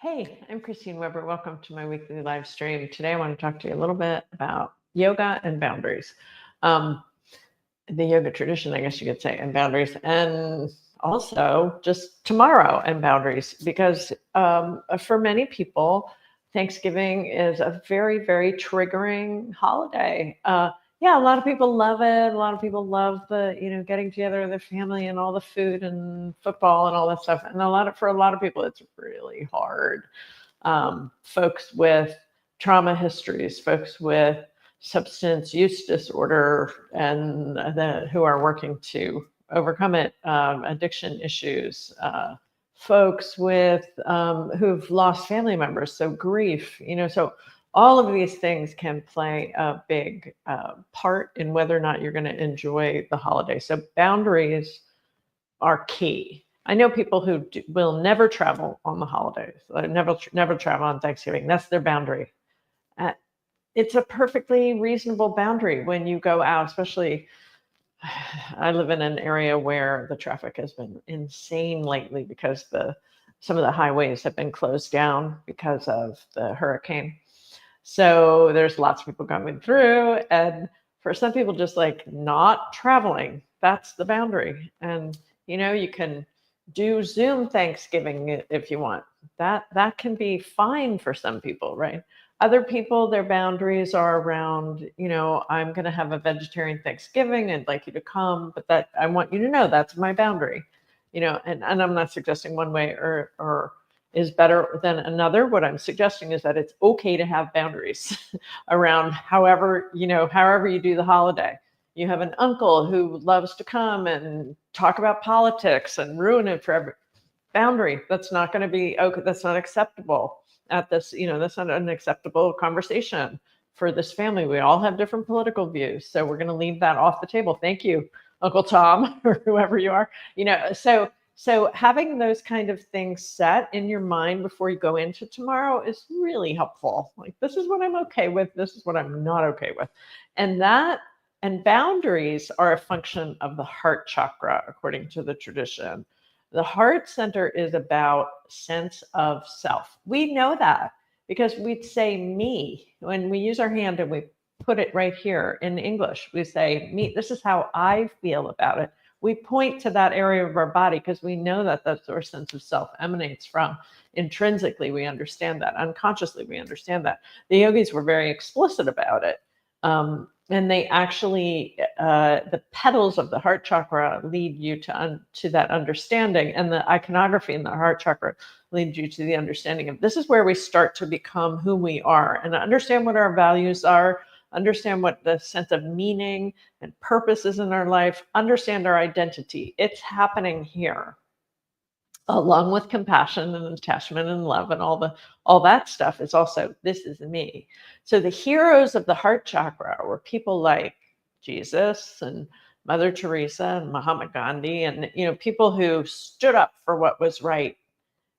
Hey, I'm Christine Weber. Welcome to my weekly live stream. Today, I want to talk to you a little bit about yoga and boundaries. Um, the yoga tradition, I guess you could say, and boundaries, and also just tomorrow and boundaries, because for many people, Thanksgiving is a very, very triggering holiday. Yeah, a lot of people love it. A lot of people love the, getting together with their family and all the food and football and all that stuff. And for a lot of people, it's really hard. Folks with trauma histories, folks with substance use disorder, and who are working to overcome it, addiction issues, folks with who've lost family members, so grief, so all of these things can play a big part in whether or not you're going to enjoy the holiday. So boundaries are key. I know people who will never travel on the holidays, never travel on Thanksgiving. That's their boundary. Uh, it's a perfectly reasonable boundary when you go out, especially I live in an area where the traffic has been insane lately because some of the highways have been closed down because of the hurricane. So there's lots of people coming through, and for some people, just like not traveling, that's the boundary. And you can do Zoom Thanksgiving if you want. That can be fine for some people, right? Other people, their boundaries are around, I'm going to have a vegetarian Thanksgiving. I'd like you to come, but that I want you to know that's my boundary, and I'm not suggesting one way or is better than another. What I'm suggesting is that it's okay to have boundaries around however you do the holiday. You have an uncle who loves to come and talk about politics and ruin it for every boundary. That's not going to be okay. That's not acceptable at this, that's not an acceptable conversation for this family. We all have different political views. So we're going to leave that off the table. Thank you, Uncle Tom, or whoever you are, so having those kind of things set in your mind before you go into tomorrow is really helpful. Like, this is what I'm okay with. This is what I'm not okay with. And boundaries are a function of the heart chakra, according to the tradition. The heart center is about sense of self. We know that because we'd say me when we use our hand and we put it right here in English. We say me. This is how I feel about it. We point to that area of our body because we know that that's where sense of self emanates from. Intrinsically, we understand that. Unconsciously, we understand that. The yogis were very explicit about it. And they actually, the petals of the heart chakra lead you to that understanding, and the iconography in the heart chakra leads you to the understanding of this is where we start to become who we are and understand what our values are, understand what the sense of meaning and purpose is in our life, understand our identity. It's happening here, along with compassion and attachment and love and all that stuff. Is also, this is me. So the heroes of the heart chakra were people like Jesus and Mother Teresa and Mahatma Gandhi, and people who stood up for what was right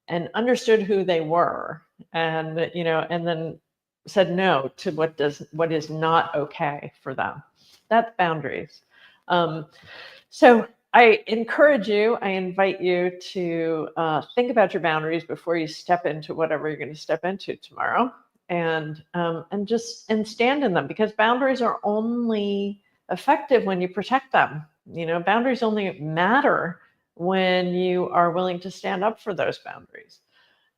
and understood who they were, and and then said no to what is not okay for them. That's boundaries. So I encourage you, I invite you to think about your boundaries before you step into whatever you're going to step into tomorrow, and stand in them, because boundaries are only effective when you protect them. Boundaries only matter when you are willing to stand up for those boundaries.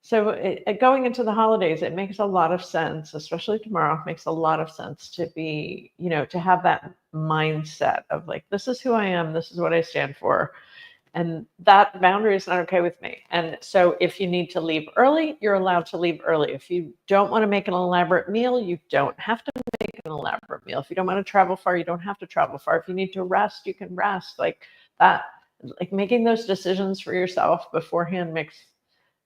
So going into the holidays, it makes a lot of sense, especially tomorrow, makes a lot of sense to be, to have that mindset of like, this is who I am, this is what I stand for. And that boundary is not okay with me. And so if you need to leave early, you're allowed to leave early. If you don't want to make an elaborate meal, you don't have to make an elaborate meal. If you don't want to travel far, you don't have to travel far. If you need to rest, you can rest. Like that, like making those decisions for yourself beforehand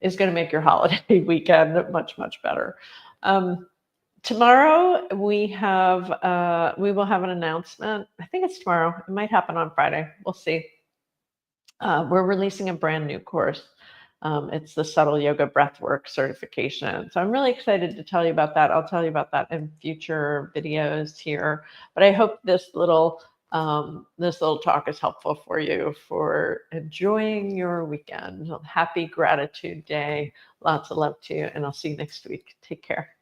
is going to make your holiday weekend much, much better. Tomorrow we will have an announcement. I think it's tomorrow. It might happen on Friday. We'll see. We're releasing a brand new course. It's the Subtle Yoga Breathwork certification. So I'm really excited to tell you about that. I'll tell you about that in future videos here. But I hope this little This little talk is helpful for you for enjoying your weekend. Happy Gratitude Day. Lots of love to you, and I'll see you next week. Take care.